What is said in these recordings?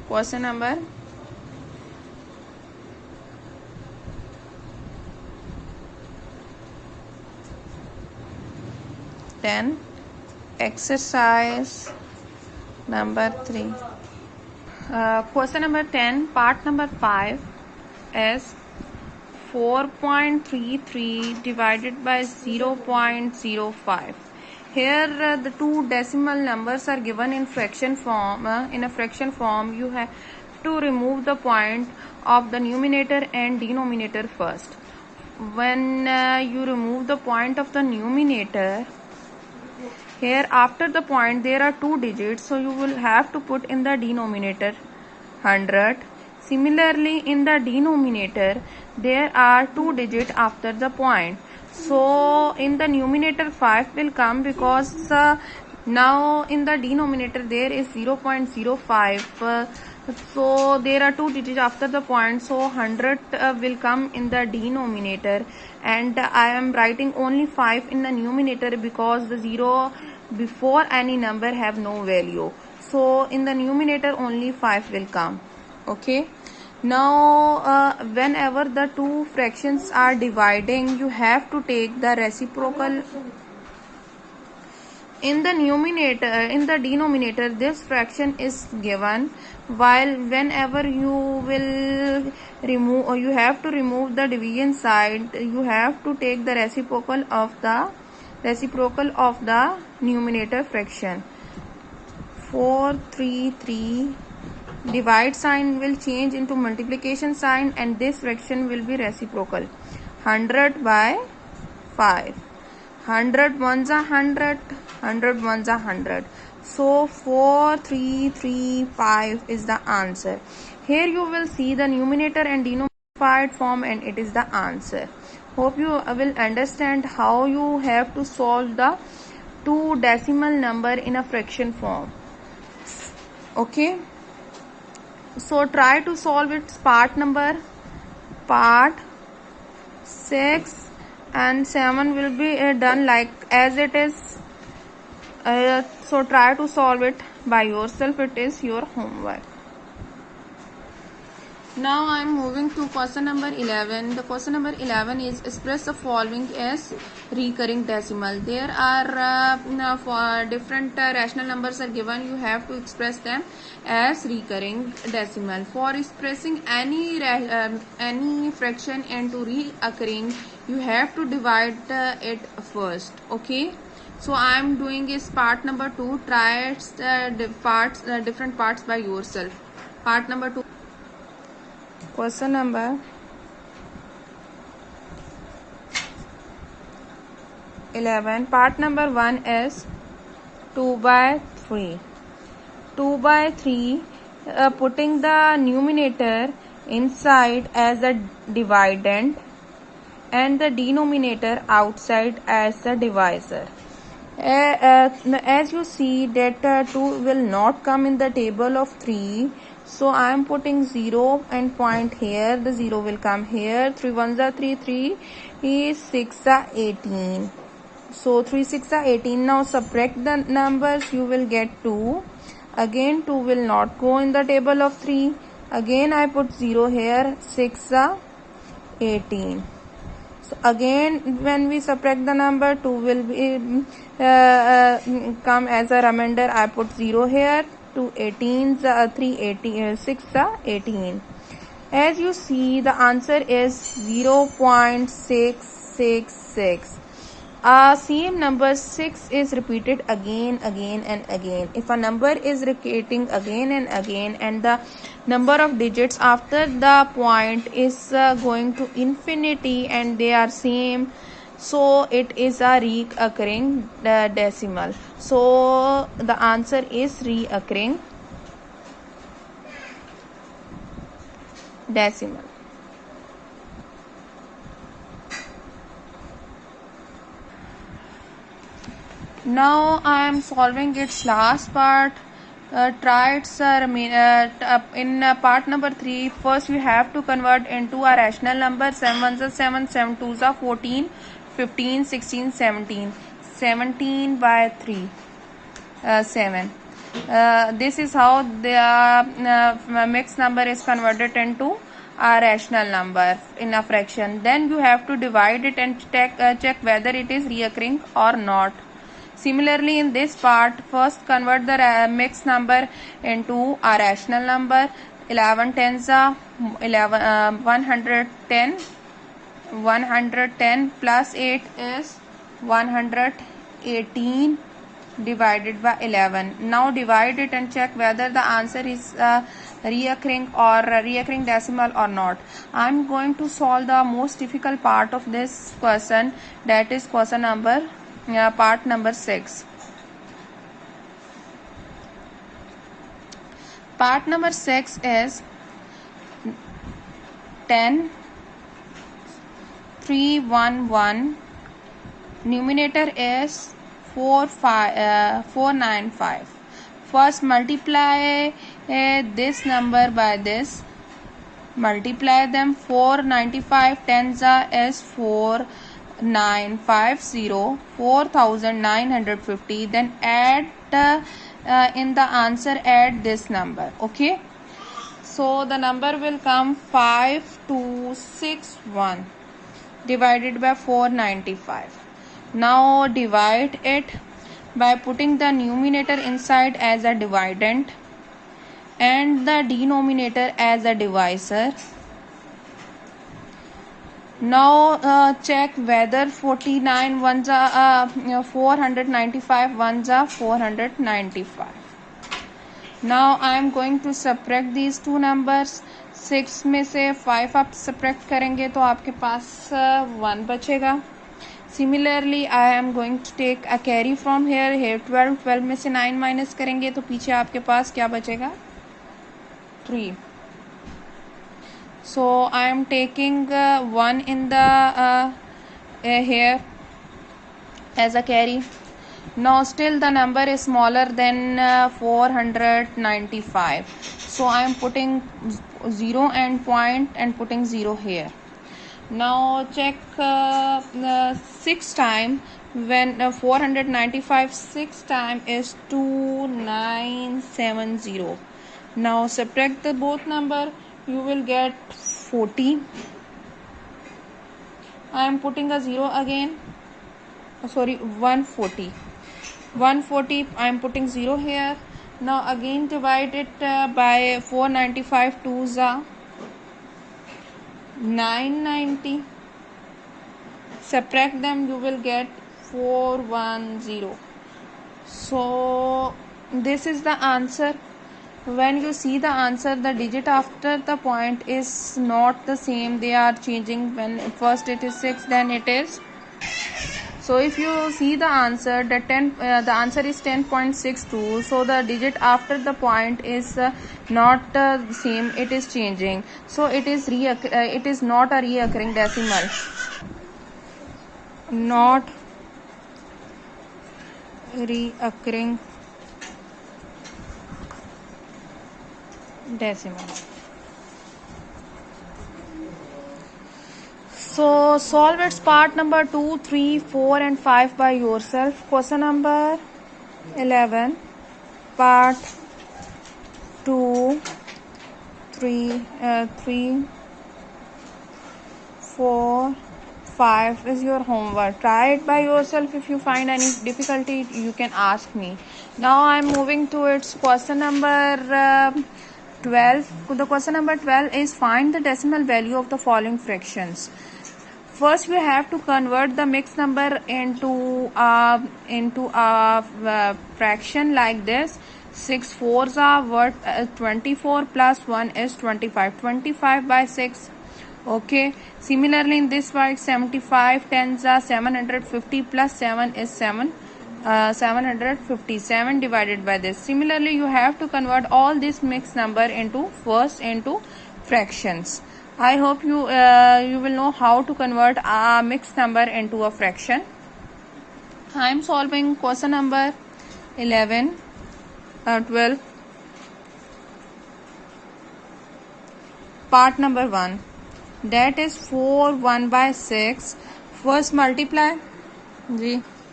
Question number 10. Exercise number 3. Question number 10, part number 5 is 4.33 divided by 0.05. Here the two decimal numbers are given in fraction form. In a fraction form, you have to remove the point of the numerator and denominator first. When you remove the point of the numerator, here after the point there are two digits, so you will have to put in the denominator 100. Similarly, in the denominator there are two digits after the point, so in the numerator 5 will come, because now in the denominator there is 0.05, so there are two digits after the point, so 100 will come in the denominator, and I am writing only 5 in the numerator because the 0 before any number have no value, so in the numerator only 5 will come. Okay, now whenever the two fractions are dividing, you have to take the reciprocal. In the denominator this fraction is given, while whenever you will remove, or you have to remove the division side, you have to take the reciprocal of the numerator fraction. 433, divide sign will change into multiplication sign, and this fraction will be reciprocal. 100 by 5. 100 ones are 100, 100 ones are 100. So 4335 is the answer. Here you will see the numerator and denominator form, and it is the answer. Hope you will understand how you have to solve the two decimal number in a fraction form. Okay, so try to solve its part 6 and 7 will be done like as it is. So try to solve it by yourself. It is your homework. Now I am moving to question number 11. The question number 11 is express the following as recurring decimal. There are for different rational numbers are given. You have to express them as recurring decimal. For expressing any fraction into reoccurring, you have to divide it first. Okay, so I am doing is part number 2. Try its different parts by yourself. Part number 2. Question number 11. Part number 1 is 2 by 3. 2 by 3, putting the numerator inside as a dividend and the denominator outside as the divisor. As you see that 2 will not come in the table of 3, so I am putting 0 and point here. The 0 will come here. 3 ones are 3, 3 is 6 are 18. So 3 6 are 18. Now subtract the numbers, you will get 2. Again 2 will not go in the table of 3. Again I put 0 here. 6 are 18. So again when we subtract the number, 2 will be come as a remainder. I put 0 here. 2 18s, 3 18, 6 are 18. As you see, the answer is 0.666. Same number 6 is repeated again and again. If a number is repeating again and again, and the number of digits after the point is going to infinity and they are same, so it is a recurring decimal. So the answer is recurring decimal. Now I am solving its last part. Try its in part number 3. First we have to convert into a rational number. 7 ones are 7, 7 twos are 14, 15, 16, 17. 17 by 3, 7. This is how the mixed number is converted into a rational number in a fraction. Then you have to divide it and check whether it is reoccurring or not. Similarly, in this part, first convert the mixed number into a rational number. 11 tens are 110. 110 plus 8 is 118 divided by 11. Now divide it and check whether the answer is reoccurring decimal or not. I'm going to solve the most difficult part of this question, that is question number part number 6. Part number 6 is 10 311. Numerator is 495. First multiply this number by this. Multiply them. 495 tens is 4950, 4950. Then add in the answer, add this number. Okay, so the number will come 5261 divided by 495. Now divide it by putting the numerator inside as a dividend and the denominator as a divisor. Now check whether 49 ones are 495 ones are 495. Now I am going to subtract these two numbers. 6 में से 5 आप subtract करेंगे तो आपके पास 1 बचेगा. Similarly, I am going to take a carry from here. Here 12. 12 में से 9 minus करेंगे तो पीछे आपके पास क्या बचेगा? 3. So I am taking 1 in the here as a carry. Now still the number is smaller than 495. So I am putting 0 and point and putting 0 here. Now check 6 time. When 495 6 time is 2970. Now subtract the both number, you will get 40. I am putting a 0 again. Sorry, 140. 140. I am putting 0 here. Now again divide it by 495 2s are 990. Subtract them, you will get 410. So this is the answer. When you see the answer, the digit after the point is not the same, they are changing. When first it is 6, then it is. So if you see the answer, the answer is 10.62. So the digit after the point is not the same, it is changing. So it is not a reoccurring decimal. Not reoccurring decimal. So solve its part number 2, 3, 4 and 5 by yourself. Question number 11, part 2, 3, 4, 5 is your homework. Try it by yourself. If you find any difficulty, you can ask me. Now I am moving to its question number 12. The question number 12 is find the decimal value of the following fractions. First, we have to convert the mixed number into a fraction like this. 6 fours are 24 plus 1 is 25. 25 by 6. Okay. Similarly, in this part, 75 tens are 750 plus 7 is 757 divided by this. Similarly, you have to convert all this mixed number into fractions. I hope you will know how to convert a mixed number into a fraction. I am solving question number 12. Part number 1. That is 4 1 by 6. First multiply.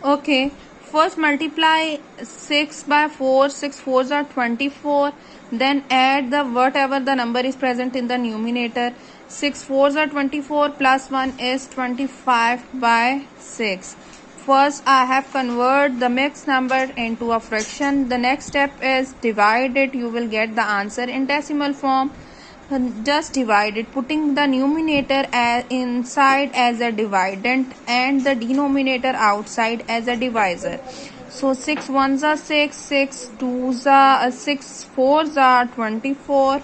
Okay. first multiply 6 by 4. 6 fours are 24. Then add the whatever the number is present in the numerator. 6 fours are 24 plus 1 is 25 by 6. First I have converted the mixed number into a fraction. The next step is divide it. You will get the answer in decimal form. Just divide it, putting the numerator inside as a dividend and the denominator outside as a divisor. So 6 ones are 6, 6 twos are 6 fours are 24.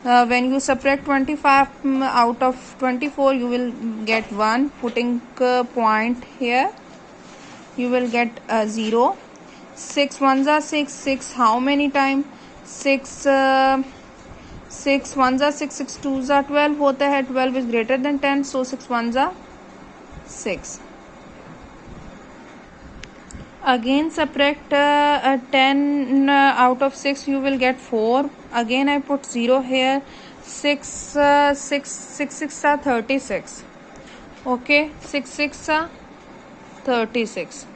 When you subtract 25 out of 24, you will get 1. Putting point here, you will get 0. 6 ones are 6, 6 how many times? 6 6 ones are 6, 6 twos are 12 होता है. 12 is greater than 10, so 6 ones are 6. Again subtract 10 out of 6, you will get 4. Again I put 0 here. 6 6 are 36. Okay, 6 6 are 36.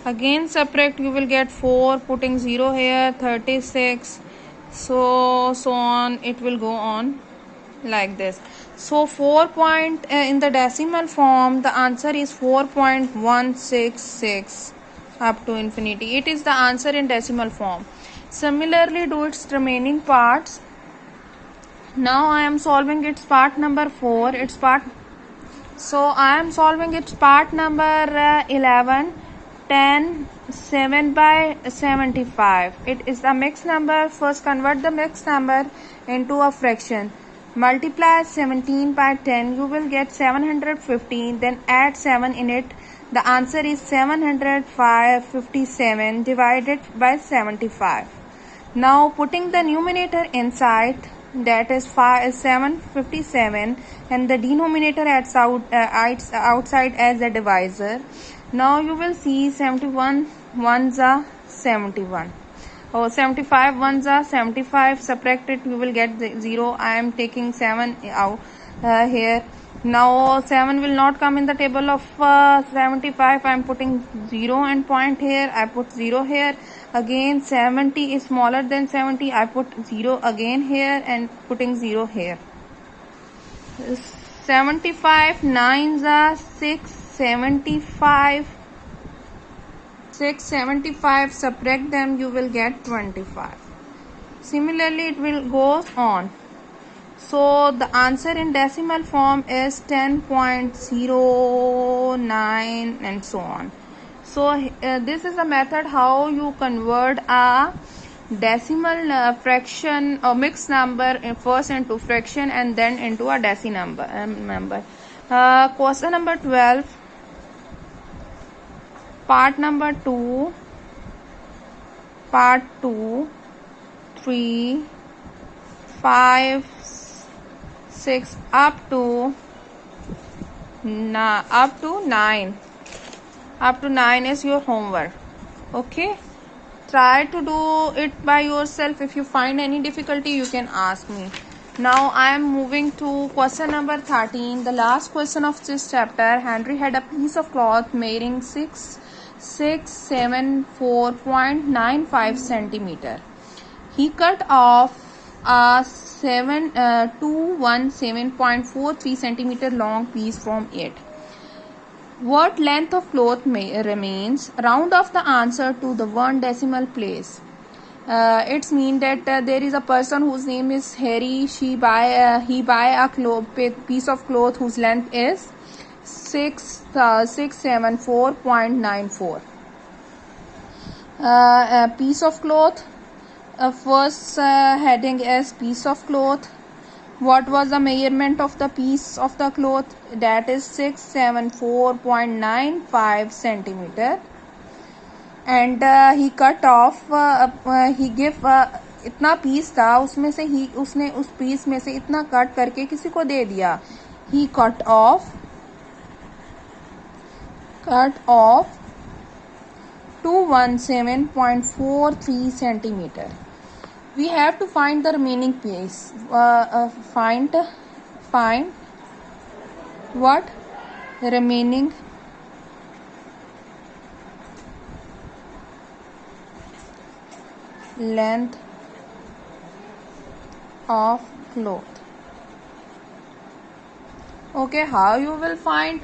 Again subtract, you will get 4, putting 0 here. 36. So on it will go on like this. So 4 point in the decimal form, the answer is 4.166 up to infinity. It is the answer in decimal form. Similarly do its remaining parts. Now I am solving its part number 4. I am solving its part number 11. 10 7 by 75. It is a mixed number. First convert the mixed number into a fraction. Multiply 17 by 10, you will get 715. Then add 7 in it. The answer is 757 divided by 75. Now putting the numerator inside, that is 757, and the denominator outside as a divisor. Now you will see 71 ones are 71. 75 ones are 75. Subtract it, you will get 0. I am taking 7 out here. Now 7 will not come in the table of 75. I am putting 0 and point here. I put 0 here. Again 70 is smaller than 70. I put 0 again here and putting 0 here. 75 nines are 675. 675, subtract them, you will get 25. Similarly it will go on. So the answer in decimal form is 10.09 and so on. So this is a method how you convert a decimal fraction or mixed number first into fraction and then into a decimal number. Question number 12, part number 2, part 2, 3, 5, 6 up to 9. Up to 9 is your homework. Okay, try to do it by yourself. If you find any difficulty, you can ask me. Now I am moving to question number 13, the last question of this chapter. Henry had a piece of cloth measuring 674.95 centimeter. He cut off a 217.43 centimeter long piece from it. What length of cloth remains? Round off the answer to the one decimal place. It's mean that there is a person whose name is Harry. He buy a piece of cloth whose length is 674.94. A piece of cloth. First heading is piece of cloth. What was the measurement of the piece of the cloth? That is 674.95 centimeter. And he cut off. He give इतना piece था उसमें से उसने उस piece में से इतना cut करके किसी को दे दिया. He cut off 217.43 centimeter. We have to find the remaining piece. Find what? Remaining length of cloth. Okay, how you will find?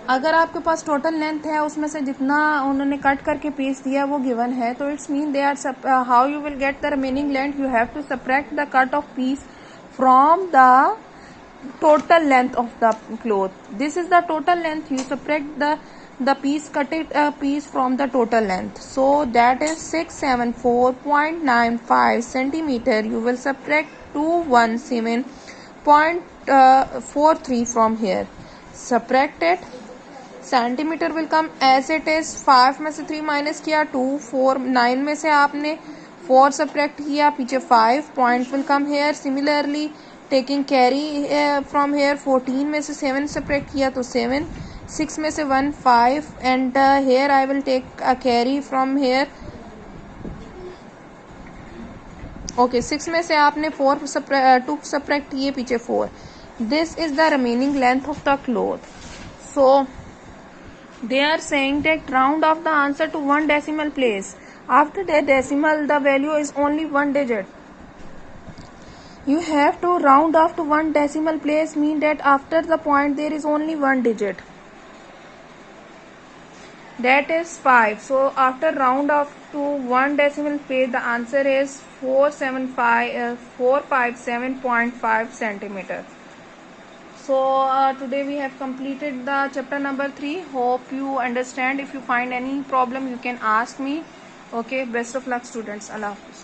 अगर आपके पास टोटल लेंथ है उसमें से जितना उन्होंने कट करके पीस दिया वो गिवन है, तो it's mean they are how you will get the remaining length, you have to subtract the cut off piece from the total length of the cloth. This is the total length, you subtract the piece cutted piece from the total length, so that is 674.95 centimeter. You will subtract 217.43 from here, subtract it. Centimetre will come as it is. 5 में से 3 minus किया 2, 4, 9 में से आपने 4 subtract किया, पीछे 5. Point will come here. Similarly taking carry from hair, 14 में से 7 सब्ट्रैक्ट किया तो 7, 6 में से 1, 5 and here I will take a carry from here. Okay, 6 में से आपने 2 सब्ट्रैक्ट किए, पीछे 4. This is the remaining length of the cloth. So they are saying that round off the answer to 1 decimal place. After the decimal, the value is only 1 digit. You have to round off to 1 decimal place, mean that after the point there is only 1 digit. That is 5. So after round off to 1 decimal place, the answer is 457.5 centimeter. So today we have completed the chapter number 3. Hope you understand. If you find any problem you can ask me. Okay, best of luck students. Allah Hafiz.